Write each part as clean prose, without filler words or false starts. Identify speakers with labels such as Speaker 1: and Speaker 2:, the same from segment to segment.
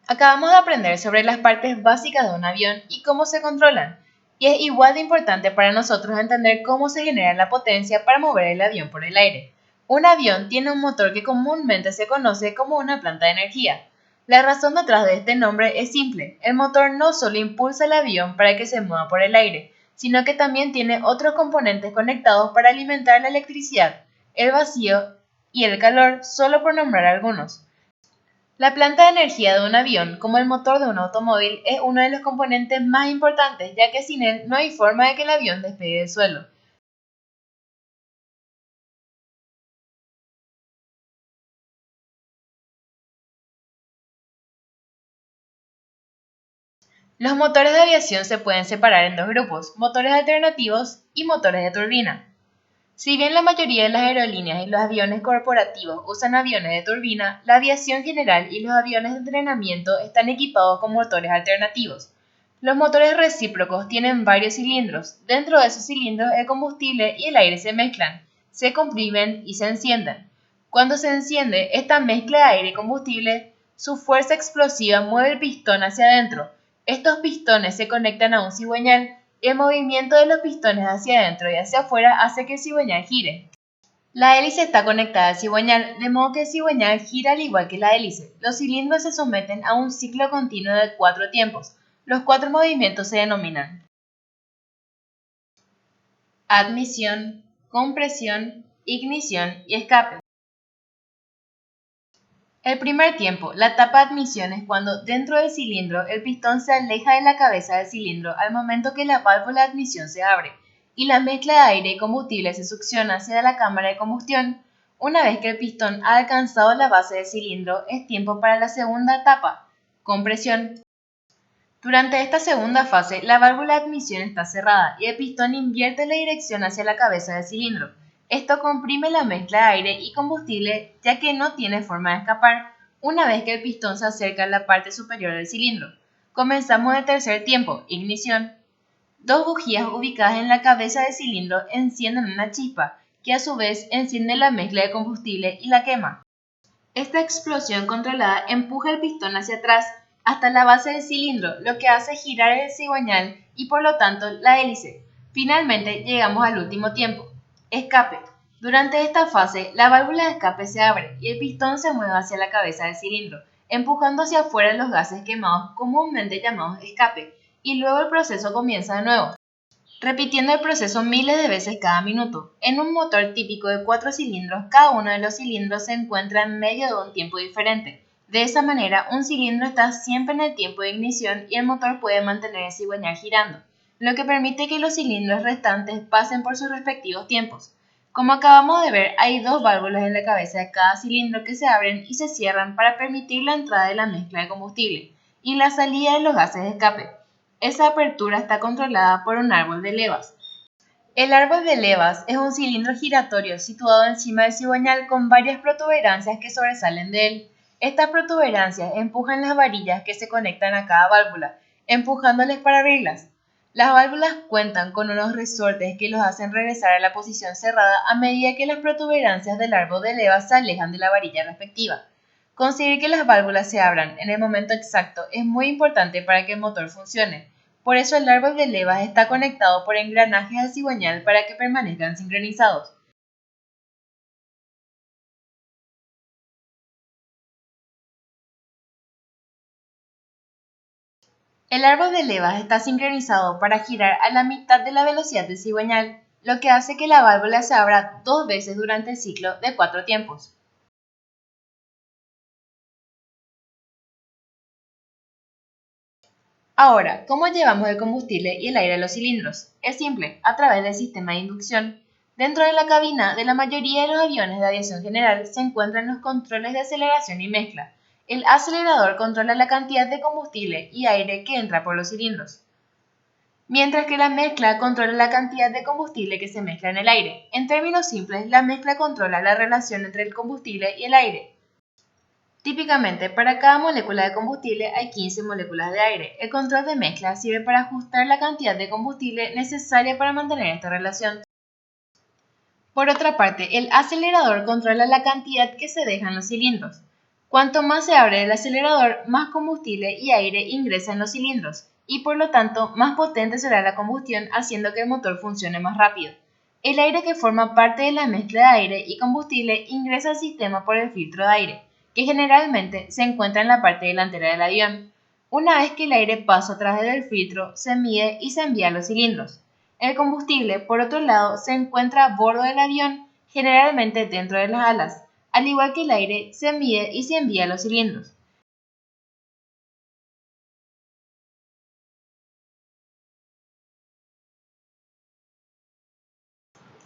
Speaker 1: Acabamos de aprender sobre las partes básicas de un avión y cómo se controlan, y es igual de importante para nosotros entender cómo se genera la potencia para mover el avión por el aire. Un avión tiene un motor que comúnmente se conoce como una planta de energía. La razón detrás de este nombre es simple: el motor no solo impulsa el avión para que se mueva por el aire, sino que también tiene otros componentes conectados para alimentar la electricidad, el vacío y el calor, solo por nombrar algunos. La planta de energía de un avión, como el motor de un automóvil, es uno de los componentes más importantes, ya que sin él no hay forma de que el avión despegue del suelo. Los motores de aviación se pueden separar en dos grupos: motores alternativos y motores de turbina. Si bien la mayoría de las aerolíneas y los aviones corporativos usan aviones de turbina, la aviación general y los aviones de entrenamiento están equipados con motores alternativos. Los motores recíprocos tienen varios cilindros. Dentro de esos cilindros el combustible y el aire se mezclan, se comprimen y se encienden. Cuando se enciende esta mezcla de aire y combustible, su fuerza explosiva mueve el pistón hacia adentro. Estos pistones se conectan a un cigüeñal y el movimiento de los pistones hacia adentro y hacia afuera hace que el cigüeñal gire. La hélice está conectada al cigüeñal, de modo que el cigüeñal gira al igual que la hélice. Los cilindros se someten a un ciclo continuo de 4 tiempos. Los 4 movimientos se denominan admisión, compresión, ignición y escape. El primer tiempo, la etapa de admisión, es cuando dentro del cilindro el pistón se aleja de la cabeza del cilindro al momento que la válvula de admisión se abre y la mezcla de aire y combustible se succiona hacia la cámara de combustión. Una vez que el pistón ha alcanzado la base del cilindro, es tiempo para la segunda etapa, compresión. Durante esta segunda fase, la válvula de admisión está cerrada y el pistón invierte la dirección hacia la cabeza del cilindro. Esto comprime la mezcla de aire y combustible, ya que no tiene forma de escapar una vez que el pistón se acerca a la parte superior del cilindro. Comenzamos el tercer tiempo, ignición. Dos bujías ubicadas en la cabeza del cilindro encienden una chispa, que a su vez enciende la mezcla de combustible y la quema. Esta explosión controlada empuja el pistón hacia atrás hasta la base del cilindro, lo que hace girar el cigüeñal y por lo tanto la hélice. Finalmente llegamos al último tiempo, escape. Durante esta fase, la válvula de escape se abre y el pistón se mueve hacia la cabeza del cilindro, empujando hacia afuera los gases quemados, comúnmente llamados escape, y luego el proceso comienza de nuevo, repitiendo el proceso miles de veces cada minuto. En un motor típico de 4 cilindros, cada uno de los cilindros se encuentra en medio de un tiempo diferente. De esa manera, un cilindro está siempre en el tiempo de ignición y el motor puede mantener el cigüeñal girando, lo que permite que los cilindros restantes pasen por sus respectivos tiempos. Como acabamos de ver, hay dos válvulas en la cabeza de cada cilindro que se abren y se cierran para permitir la entrada de la mezcla de combustible y la salida de los gases de escape. Esa apertura está controlada por un árbol de levas. El árbol de levas es un cilindro giratorio situado encima del cigüeñal con varias protuberancias que sobresalen de él. Estas protuberancias empujan las varillas que se conectan a cada válvula, empujándoles para abrirlas. Las válvulas cuentan con unos resortes que los hacen regresar a la posición cerrada a medida que las protuberancias del árbol de levas se alejan de la varilla respectiva. Conseguir que las válvulas se abran en el momento exacto es muy importante para que el motor funcione. Por eso el árbol de levas está conectado por engranajes al cigüeñal para que permanezcan sincronizados. El árbol de levas está sincronizado para girar a la mitad de la velocidad del cigüeñal, lo que hace que la válvula se abra 2 veces durante el ciclo de 4 tiempos. Ahora, ¿cómo llevamos el combustible y el aire a los cilindros? Es simple, a través del sistema de inducción. Dentro de la cabina de la mayoría de los aviones de aviación general se encuentran los controles de aceleración y mezcla. El acelerador controla la cantidad de combustible y aire que entra por los cilindros, mientras que la mezcla controla la cantidad de combustible que se mezcla en el aire. En términos simples, la mezcla controla la relación entre el combustible y el aire. Típicamente, para cada molécula de combustible hay 15 moléculas de aire. El control de mezcla sirve para ajustar la cantidad de combustible necesaria para mantener esta relación. Por otra parte, el acelerador controla la cantidad que se deja en los cilindros. Cuanto más se abre el acelerador, más combustible y aire ingresa en los cilindros, y por lo tanto más potente será la combustión, haciendo que el motor funcione más rápido. El aire que forma parte de la mezcla de aire y combustible ingresa al sistema por el filtro de aire, que generalmente se encuentra en la parte delantera del avión. Una vez que el aire pasa a través del filtro, se mide y se envía a los cilindros. El combustible, por otro lado, se encuentra a bordo del avión, generalmente dentro de las alas. Al igual que el aire, se mide y se envía a los cilindros.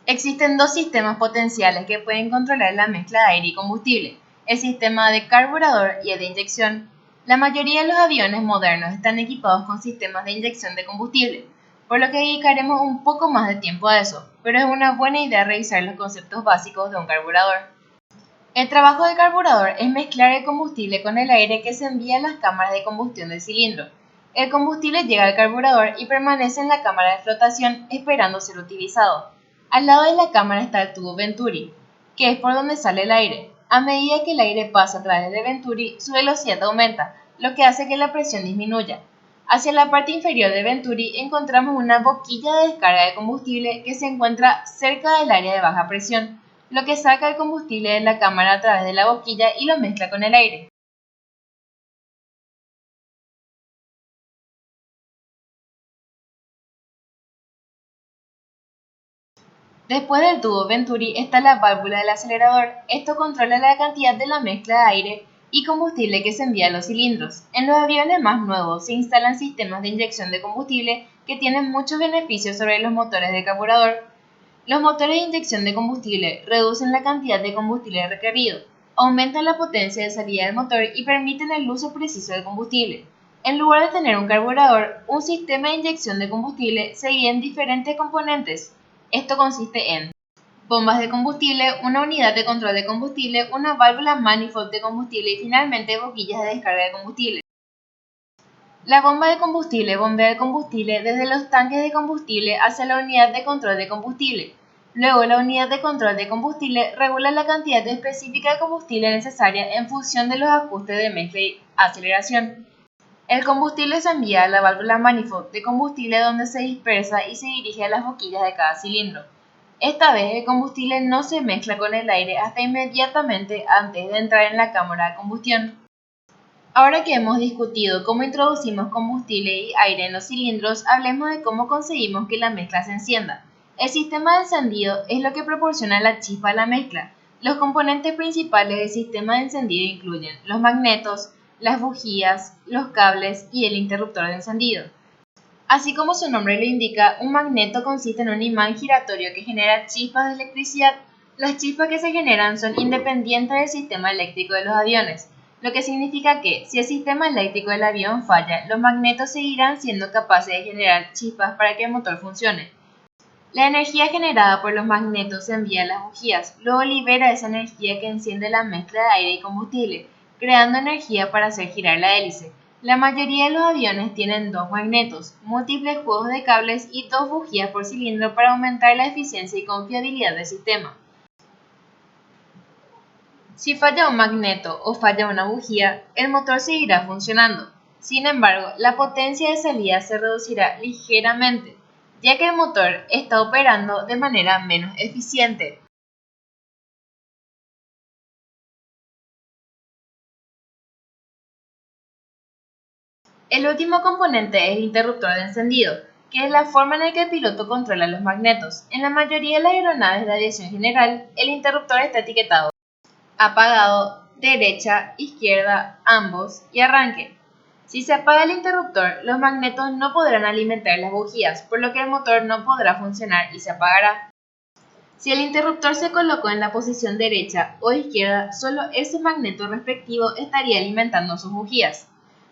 Speaker 1: Existen dos sistemas potenciales que pueden controlar la mezcla de aire y combustible, el sistema de carburador y el de inyección. La mayoría de los aviones modernos están equipados con sistemas de inyección de combustible, por lo que dedicaremos un poco más de tiempo a eso, pero es una buena idea revisar los conceptos básicos de un carburador. El trabajo del carburador es mezclar el combustible con el aire que se envía a las cámaras de combustión del cilindro. El combustible llega al carburador y permanece en la cámara de flotación esperando ser utilizado. Al lado de la cámara está el tubo Venturi, que es por donde sale el aire. A medida que el aire pasa a través de Venturi, su velocidad aumenta, lo que hace que la presión disminuya. Hacia la parte inferior de Venturi encontramos una boquilla de descarga de combustible que se encuentra cerca del área de baja presión, lo que saca el combustible de la cámara a través de la boquilla y lo mezcla con el aire. Después del tubo Venturi está la válvula del acelerador. Esto controla la cantidad de la mezcla de aire y combustible que se envía a los cilindros. En los aviones más nuevos se instalan sistemas de inyección de combustible que tienen muchos beneficios sobre los motores de carburador. Los motores de inyección de combustible reducen la cantidad de combustible requerido, aumentan la potencia de salida del motor y permiten el uso preciso del combustible. En lugar de tener un carburador, un sistema de inyección de combustible se divide en diferentes componentes. Esto consiste en bombas de combustible, una unidad de control de combustible, una válvula manifold de combustible y finalmente boquillas de descarga de combustible. La bomba de combustible bombea el combustible desde los tanques de combustible hacia la unidad de control de combustible. Luego, la unidad de control de combustible regula la cantidad específica de combustible necesaria en función de los ajustes de mezcla y aceleración. El combustible se envía a la válvula manifold de combustible donde se dispersa y se dirige a las boquillas de cada cilindro. Esta vez el combustible no se mezcla con el aire hasta inmediatamente antes de entrar en la cámara de combustión. Ahora que hemos discutido cómo introducimos combustible y aire en los cilindros, hablemos de cómo conseguimos que la mezcla se encienda. El sistema de encendido es lo que proporciona la chispa a la mezcla. Los componentes principales del sistema de encendido incluyen los magnetos, las bujías, los cables y el interruptor de encendido. Así como su nombre lo indica, un magneto consiste en un imán giratorio que genera chispas de electricidad. Las chispas que se generan son independientes del sistema eléctrico de los aviones, lo que significa que, si el sistema eléctrico del avión falla, los magnetos seguirán siendo capaces de generar chispas para que el motor funcione. La energía generada por los magnetos se envía a las bujías, luego libera esa energía que enciende la mezcla de aire y combustible, creando energía para hacer girar la hélice. La mayoría de los aviones tienen dos magnetos, múltiples juegos de cables y dos bujías por cilindro para aumentar la eficiencia y confiabilidad del sistema. Si falla un magneto o falla una bujía, el motor seguirá funcionando. Sin embargo, la potencia de salida se reducirá ligeramente, ya que el motor está operando de manera menos eficiente. El último componente es el interruptor de encendido, que es la forma en la que el piloto controla los magnetos. En la mayoría de las aeronaves de aviación general, el interruptor está etiquetado apagado, derecha, izquierda, ambos y arranque. Si se apaga el interruptor, los magnetos no podrán alimentar las bujías, por lo que el motor no podrá funcionar y se apagará. Si el interruptor se colocó en la posición derecha o izquierda, solo ese magneto respectivo estaría alimentando sus bujías.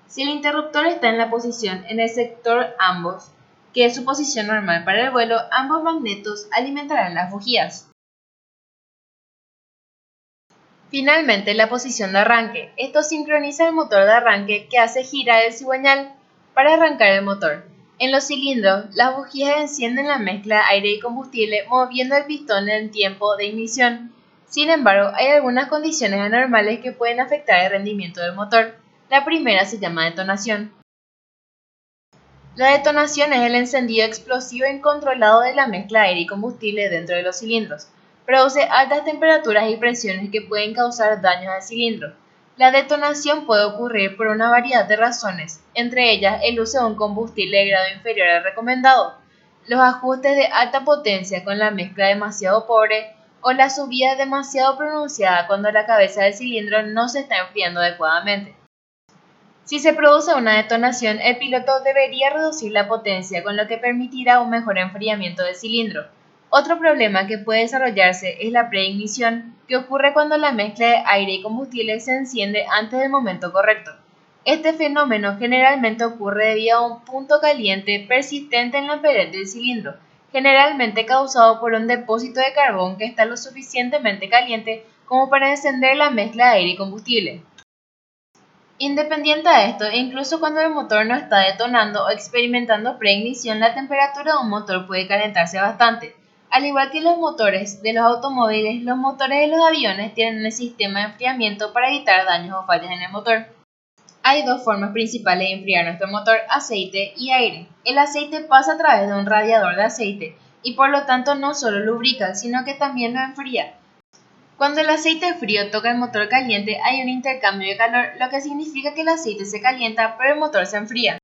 Speaker 1: Si el interruptor está en la posición en el sector ambos, que es su posición normal para el vuelo, ambos magnetos alimentarán las bujías. Finalmente, la posición de arranque. Esto sincroniza el motor de arranque que hace girar el cigüeñal para arrancar el motor. En los cilindros, las bujías encienden la mezcla aire y combustible moviendo el pistón en tiempo de ignición. Sin embargo, hay algunas condiciones anormales que pueden afectar el rendimiento del motor. La primera se llama detonación. La detonación es el encendido explosivo incontrolado de la mezcla de aire y combustible dentro de los cilindros. Produce altas temperaturas y presiones que pueden causar daños al cilindro. La detonación puede ocurrir por una variedad de razones, entre ellas el uso de un combustible de grado inferior al recomendado, los ajustes de alta potencia con la mezcla demasiado pobre o la subida demasiado pronunciada cuando la cabeza del cilindro no se está enfriando adecuadamente. Si se produce una detonación, el piloto debería reducir la potencia, con lo que permitirá un mejor enfriamiento del cilindro. Otro problema que puede desarrollarse es la preignición, que ocurre cuando la mezcla de aire y combustible se enciende antes del momento correcto. Este fenómeno generalmente ocurre debido a un punto caliente persistente en la pared del cilindro, generalmente causado por un depósito de carbón que está lo suficientemente caliente como para encender la mezcla de aire y combustible. Independiente de esto, incluso cuando el motor no está detonando o experimentando preignición, la temperatura de un motor puede calentarse bastante. Al igual que los motores de los automóviles, los motores de los aviones tienen un sistema de enfriamiento para evitar daños o fallas en el motor. Hay dos formas principales de enfriar nuestro motor: aceite y aire. El aceite pasa a través de un radiador de aceite y por lo tanto no solo lubrica, sino que también lo enfría. Cuando el aceite frío toca el motor caliente, hay un intercambio de calor, lo que significa que el aceite se calienta, pero el motor se enfría.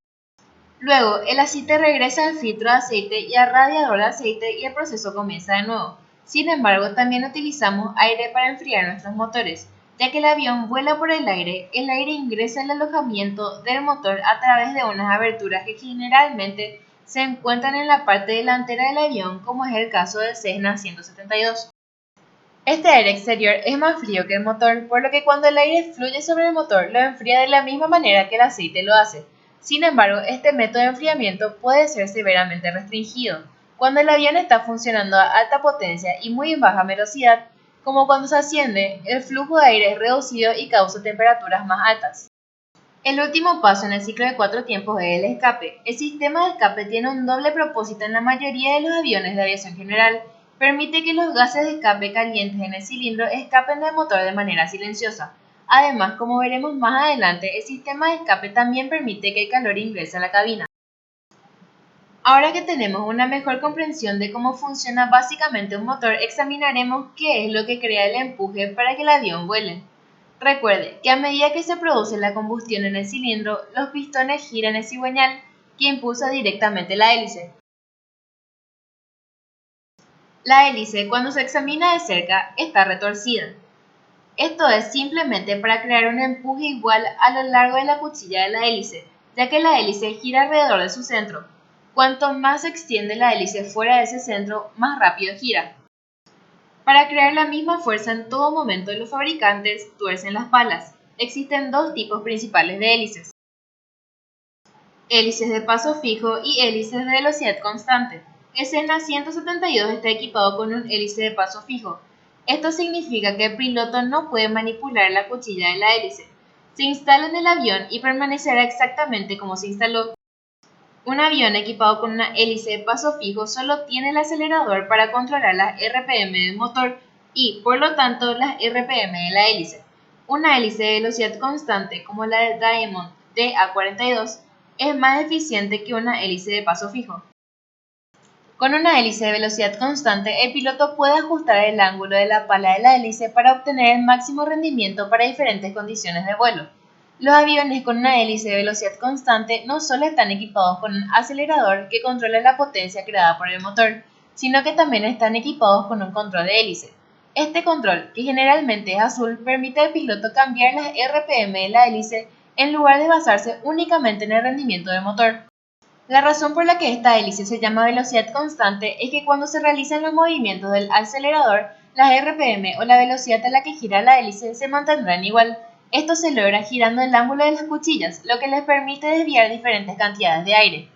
Speaker 1: Luego, el aceite regresa al filtro de aceite y al radiador de aceite y el proceso comienza de nuevo. Sin embargo, también utilizamos aire para enfriar nuestros motores. Ya que el avión vuela por el aire ingresa al alojamiento del motor a través de unas aberturas que generalmente se encuentran en la parte delantera del avión, como es el caso del Cessna 172. Este aire exterior es más frío que el motor, por lo que cuando el aire fluye sobre el motor lo enfría de la misma manera que el aceite lo hace. Sin embargo, este método de enfriamiento puede ser severamente restringido cuando el avión está funcionando a alta potencia y muy baja velocidad, como cuando se asciende, el flujo de aire es reducido y causa temperaturas más altas. El último paso en el ciclo de 4 tiempos es el escape. El sistema de escape tiene un doble propósito en la mayoría de los aviones de aviación general. Permite que los gases de escape calientes en el cilindro escapen del motor de manera silenciosa. Además, como veremos más adelante, el sistema de escape también permite que el calor ingrese a la cabina. Ahora que tenemos una mejor comprensión de cómo funciona básicamente un motor, examinaremos qué es lo que crea el empuje para que el avión vuele. Recuerde que a medida que se produce la combustión en el cilindro, los pistones giran el cigüeñal, que impulsa directamente la hélice. La hélice, cuando se examina de cerca, está retorcida. Esto es simplemente para crear un empuje igual a lo largo de la cuchilla de la hélice, ya que la hélice gira alrededor de su centro. Cuanto más se extiende la hélice fuera de ese centro, más rápido gira. Para crear la misma fuerza en todo momento, los fabricantes tuercen las palas. Existen dos tipos principales de hélices: hélices de paso fijo y hélices de velocidad constante. El Cessna 172 está equipado con un hélice de paso fijo. Esto significa que el piloto no puede manipular la cuchilla de la hélice. Se instala en el avión y permanecerá exactamente como se instaló. Un avión equipado con una hélice de paso fijo solo tiene el acelerador para controlar las RPM del motor y, por lo tanto, las RPM de la hélice. Una hélice de velocidad constante, como la de Diamond DA42, es más eficiente que una hélice de paso fijo. Con una hélice de velocidad constante, el piloto puede ajustar el ángulo de la pala de la hélice para obtener el máximo rendimiento para diferentes condiciones de vuelo. Los aviones con una hélice de velocidad constante no solo están equipados con un acelerador que controla la potencia creada por el motor, sino que también están equipados con un control de hélice. Este control, que generalmente es azul, permite al piloto cambiar las RPM de la hélice en lugar de basarse únicamente en el rendimiento del motor. La razón por la que esta hélice se llama velocidad constante es que cuando se realizan los movimientos del acelerador, las RPM o la velocidad a la que gira la hélice se mantendrán igual. Esto se logra girando el ángulo de las cuchillas, lo que les permite desviar diferentes cantidades de aire.